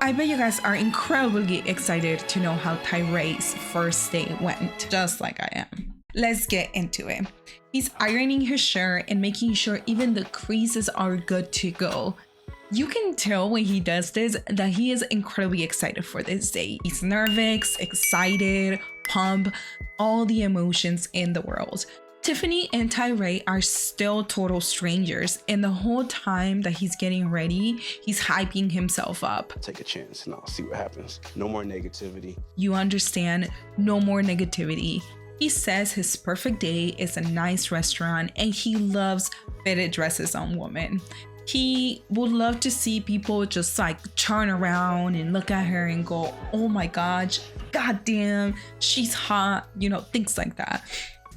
I bet you guys are incredibly excited to know how Tyray's first day went, just like I am. Let's get into it. He's ironing his shirt and making sure even the creases are good to go. You can tell when he does this that he is incredibly excited for this day. He's nervous, excited, pumped, all the emotions in the world. Tiffany and Tyray are still total strangers, and the whole time that he's getting ready, he's hyping himself up. Take a chance and I'll see what happens. No more negativity. You understand? No more negativity. He says his perfect day is a nice restaurant and he loves fitted dresses on women. He would love to see people just like turn around and look at her and go, oh my gosh, goddamn, she's hot, you know, things like that.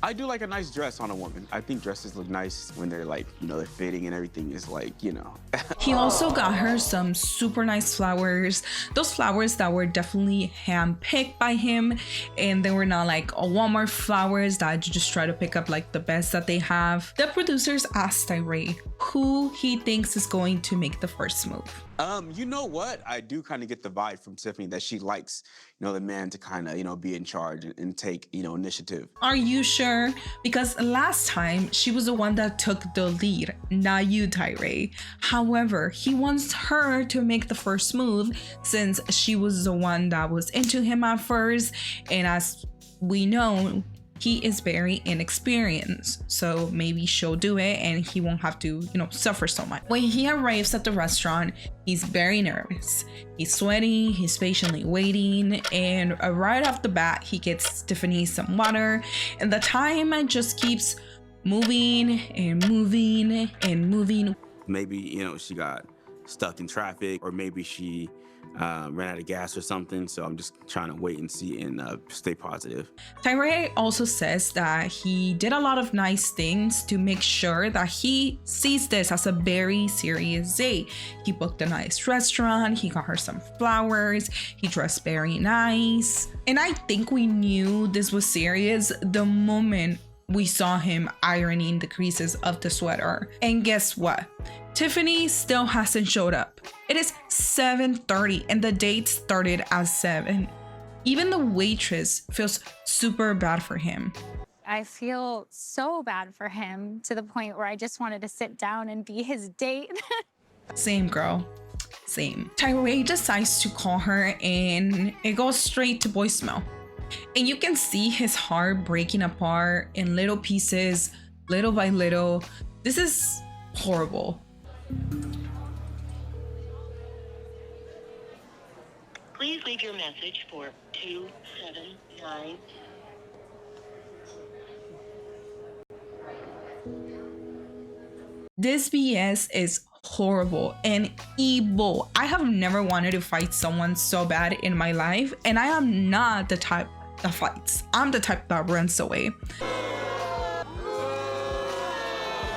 I do like a nice dress on a woman. I think dresses look nice when they're like, you know, they're fitting and everything is like, you know. He also got her some super nice flowers. Those flowers that were definitely handpicked by him. And they were not like Walmart flowers that you just try to pick up like the best that they have. The producers asked Tyray who he thinks is going to make the first move. You know what? I do kind of get the vibe from Tiffany that she likes, you know, the man to kind of, you know, be in charge and take, you know, initiative. Are you sure? Because last time she was the one that took the lead, not you, Tyray. However, he wants her to make the first move since she was the one that was into him at first. And as we know, he is very inexperienced, so maybe she'll do it and he won't have to, you know, suffer so much. When he arrives at the restaurant, he's very nervous. He's sweating, he's patiently waiting, and right off the bat, he gets Tiffany some water, and the time just keeps moving and moving and moving. Maybe, you know, she got stuck in traffic, or maybe she ran out of gas or something, so I'm just trying to wait and see and stay positive. Tyray also says that he did a lot of nice things to make sure that he sees this as a very serious day. He booked a nice restaurant, he got her some flowers, he dressed very nice. And I think we knew this was serious the moment we saw him ironing the creases of the sweater. And guess what? Tiffany still hasn't showed up. It is 7:30 and the date started at 7. Even the waitress feels super bad for him. I feel so bad for him to the point where I just wanted to sit down and be his date. Same, girl. Same. Tyray decides to call her and it goes straight to voicemail. And you can see his heart breaking apart in little pieces, little by little. This is horrible. Please leave your message for 279. This BS is horrible and evil. I have never wanted to fight someone so bad in my life, and I am not the type that fights. I'm the type that runs away.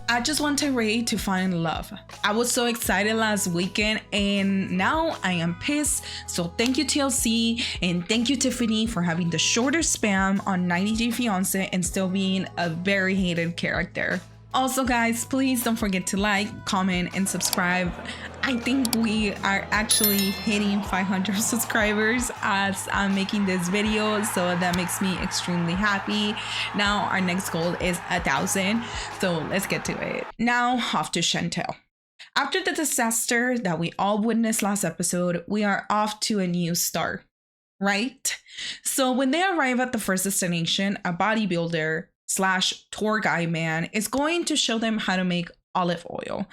I just want Tyray to find love. I was so excited last weekend and now I am pissed. So thank you TLC and thank you Tiffany for having the shorter span on 90 Day Fiancé and still being a very hated character. Also guys, please don't forget to like, comment, and subscribe. I think we are actually hitting 500 subscribers as I'm making this video, so that makes me extremely happy. Now our next goal is 1,000, so let's get to it. Now off to Chantel. After the disaster that we all witnessed last episode, we are off to a new start, right? So when they arrive at the first destination, a bodybuilder / tour guide man is going to show them how to make olive oil.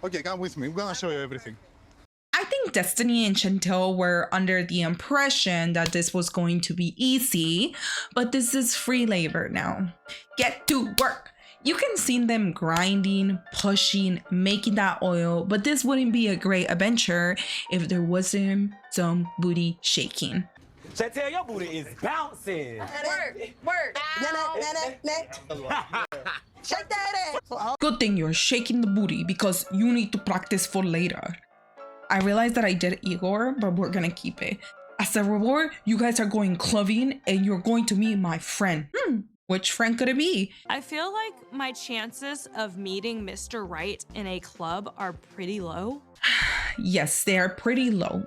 Okay, come with me. We're gonna show you everything. I think Destiny and Chantel were under the impression that this was going to be easy, but this is free labor now. Get to work. You can see them grinding, pushing, making that oil, but this wouldn't be a great adventure if there wasn't some booty shaking. Chantel, your booty is bouncing. Work. Shake that ass. Good thing you're shaking the booty because you need to practice for later. I realized that I did Igor, but we're gonna keep it. As a reward, you guys are going clubbing and you're going to meet my friend. Which friend could it be? I feel like my chances of meeting Mr. Right in a club are pretty low. Yes, they are pretty low.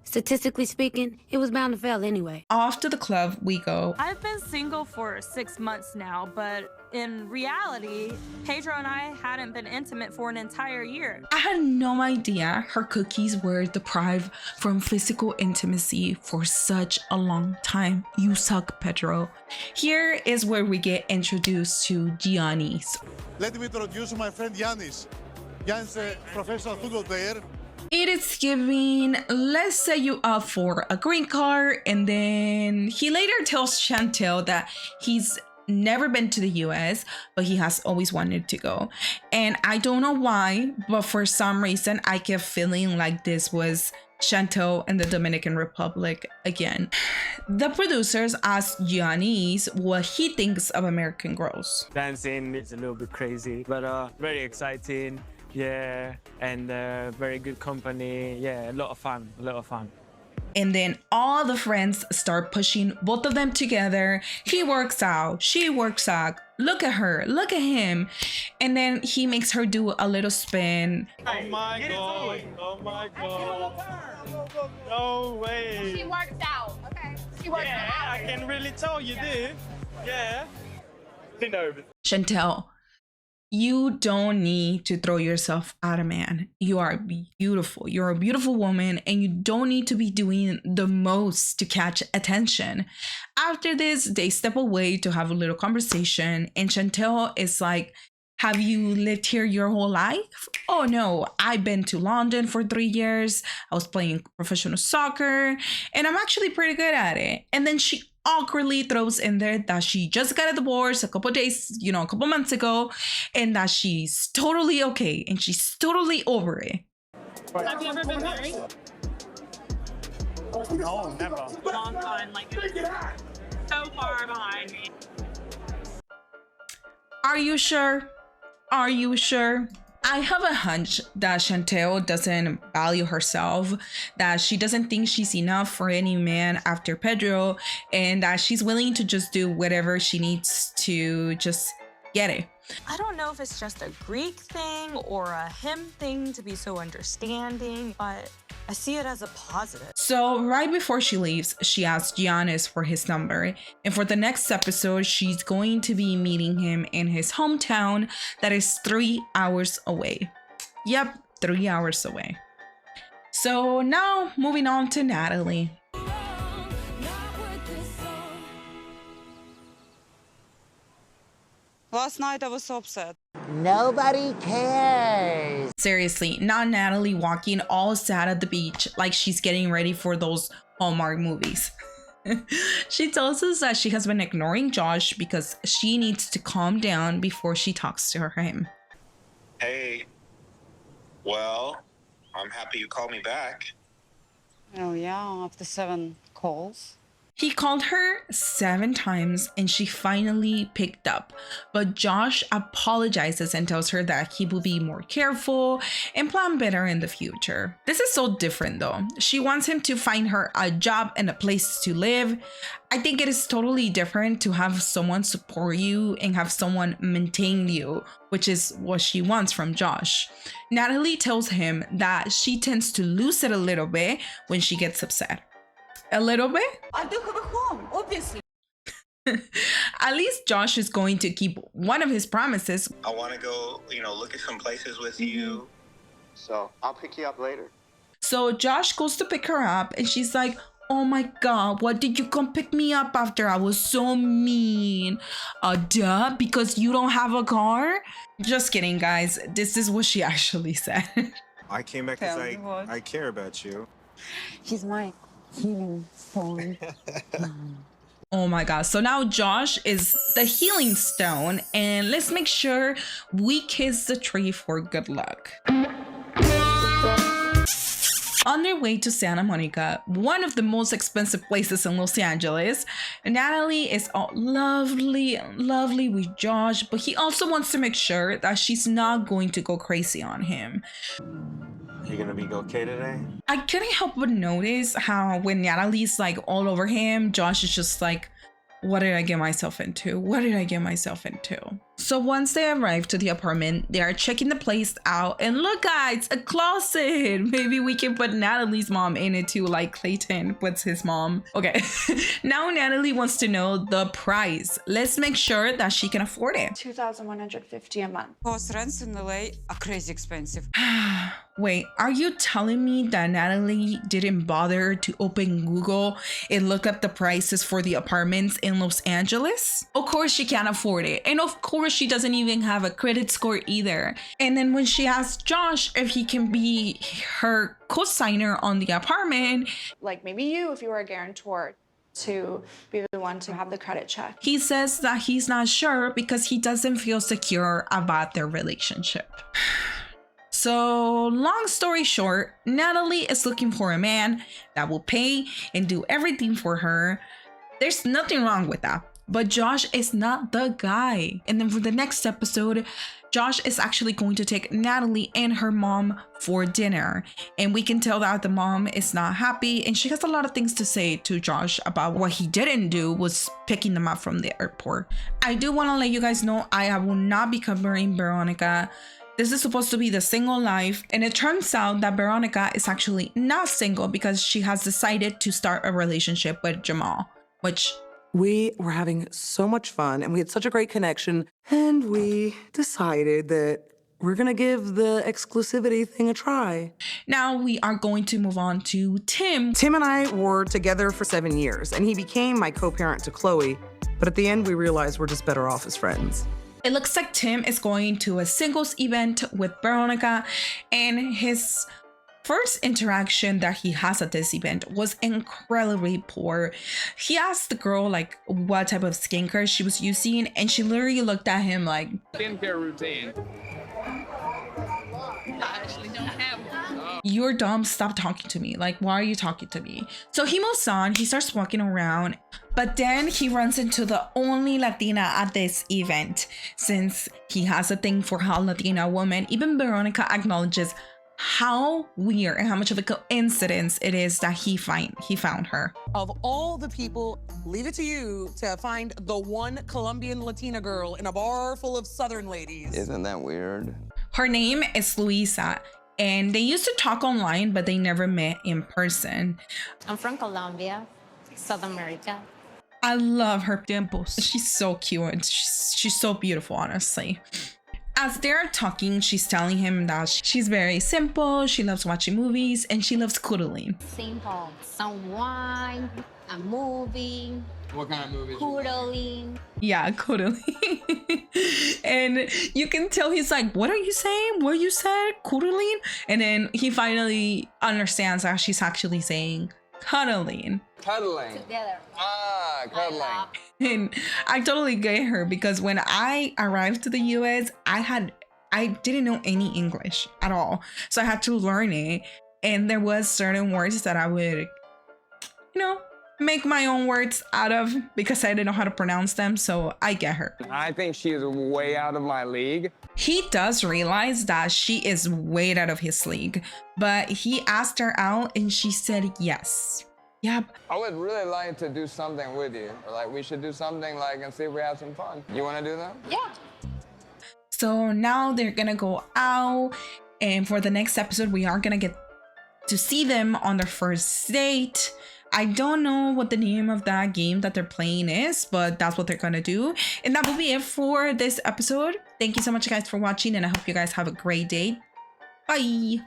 Statistically speaking, it was bound to fail anyway. Off to the club we go. I've been single for 6 months now, but in reality, Pedro and I hadn't been intimate for an entire year. I had no idea her cookies were deprived from physical intimacy for such a long time. You suck, Pedro. Here is where we get introduced to Giannis. Let me introduce my friend Giannis. Giannis is a professional football player. It is giving, let's say you up for a green card, and then he later tells Chantel that he's never been to the US, but he has always wanted to go. And I don't know why, but for some reason I kept feeling like this was Chantel and the Dominican Republic again. The producers asked Giannis what he thinks of American Girls. Dancing is a little bit crazy, but very exciting. Yeah, and very good company. Yeah, a lot of fun, a lot of fun. And then all the friends start pushing both of them together. He works out, she works out. Look at her, look at him. And then he makes her do a little spin. Oh my god, oh my god. No way. She works out. Okay. She works out. Yeah, I can really tell you do. Yeah. Chantel, you don't need to throw yourself at a man. You are beautiful. You're a beautiful woman, and you don't need to be doing the most to catch attention. After this, they step away to have a little conversation, and Chantel is like, have you lived here your whole life? Oh no, I've been to London for 3 years. I was playing professional soccer, and I'm actually pretty good at it. And then she awkwardly throws in there that she just got a divorce a couple months ago, and that she's totally okay and she's totally over it. Have you ever been married? No, never. Long time, like so far behind me. Are you sure? Are you sure? I have a hunch that Chantel doesn't value herself, that she doesn't think she's enough for any man after Pedro, and that she's willing to just do whatever she needs to just get it. I don't know if it's just a Greek thing or a him thing to be so understanding, but I see it as a positive. So right before she leaves, she asks Giannis for his number. And for the next episode, she's going to be meeting him in his hometown that is 3 hours away. Yep, 3 hours away. So now moving on to Natalie. Last night I was so upset. Nobody cares. Seriously, not Natalie walking all sad at the beach like she's getting ready for those Hallmark movies. She tells us that she has been ignoring Josh because she needs to calm down before she talks to him. Hey, well, I'm happy you called me back. Oh yeah, after 7 calls. He called her 7 times and she finally picked up, but Josh apologizes and tells her that he will be more careful and plan better in the future. This is so different though. She wants him to find her a job and a place to live. I think it is totally different to have someone support you and have someone maintain you, which is what she wants from Josh. Natalie tells him that she tends to lose it a little bit when she gets upset. A little bit? I do have a home, obviously. At least Josh is going to keep one of his promises. I want to go, look at some places with you. So I'll pick you up later. So Josh goes to pick her up and she's like, oh my God, what did you come pick me up after? I was so mean. Duh, because you don't have a car? Just kidding, guys. This is what she actually said. I came back because I care about you. He's my healing stone. Oh my God. So now Josh is the healing stone, and let's make sure we kiss the tree for good luck. On their way to Santa Monica, one of the most expensive places in Los Angeles, Natalie is all lovely with Josh, but he also wants to make sure that she's not going to go crazy on him. You gonna be okay today? I couldn't help but notice how when Natalie's like all over him, Josh is just like, what did I get myself into? What did I get myself into? So once they arrive to the apartment, they are checking the place out, and look guys, a closet. Maybe we can put Natalie's mom in it too, like Clayton puts his mom. Okay. Now Natalie wants to know the price. Let's make sure that she can afford it. $2,150 a month. Cost rents in LA are crazy expensive. Wait, are you telling me that Natalie didn't bother to open Google and look up the prices for the apartments in Los Angeles? Of course she can't afford it. And of course she doesn't even have a credit score either. And then when she asked Josh if he can be her co-signer on the apartment, Like maybe you, if you were a guarantor, to be the one to have the credit check. he says that he's not sure because he doesn't feel secure about their relationship. So long story short, Natalie is looking for a man that will pay and do everything for her. There's nothing wrong with that, but Josh is not the guy. And then for the next episode, Josh is actually going to take Natalie and her mom for dinner. And we can tell that the mom is not happy and she has a lot of things to say to Josh about what he didn't do was picking them up from the airport. I do want to let you guys know I will not be covering Veronica. This is supposed to be the single life, and it turns out that Veronica is actually not single because she has decided to start a relationship with Jamal, which we were having so much fun and we had such a great connection, and we decided that we're gonna give the exclusivity thing a try. Now we are going to move on to Tim. Tim and I were together for 7 years, and he became my co-parent to Chloe, but at the end we realized we're just better off as friends. It looks like Tim is going to a singles event with Veronica, and his first interaction that he has at this event was incredibly poor. He asked the girl like what type of skincare she was using, and she literally looked at him like, skincare routine. I actually don't have one. You're dumb, stop talking to me. Like, why are you talking to me? So he moves on, he starts walking around, but then he runs into the only Latina at this event. Since he has a thing for how Latina women, even Veronica acknowledges how weird and how much of a coincidence it is that he found her. Of all the people, leave it to you to find the one Colombian Latina girl in a bar full of Southern ladies. Isn't that weird? Her name is Luisa, and they used to talk online, but they never met in person. I'm from Colombia, South America. I love her dimples. She's so cute and she's so beautiful, honestly. As they're talking, she's telling him that she's very simple, she loves watching movies, and she loves cuddling. Simple. Some wine, a movie. What kind of movies? Cuddling. Yeah, cuddling. And you can tell he's like, what are you saying? What you said? Cuddling? And then he finally understands that she's actually saying cuddling. Cuddling. Together. Ah, cuddling. And I totally get her because when I arrived to the US, I didn't know any English at all. So I had to learn it. And there was certain words that I would, make my own words out of because I didn't know how to pronounce them. So I get her. I think she is way out of my league. He does realize that she is way out of his league, but he asked her out and she said yes. Yep. I would really like to do something with you. Or like we should do something and see if we have some fun. You want to do that? Yeah. So now they're gonna go out, and for the next episode, we are gonna get to see them on their first date. I don't know what the name of that game that they're playing is, but that's what they're gonna do. And that will be it for this episode. Thank you so much, guys, for watching, and I hope you guys have a great day. Bye.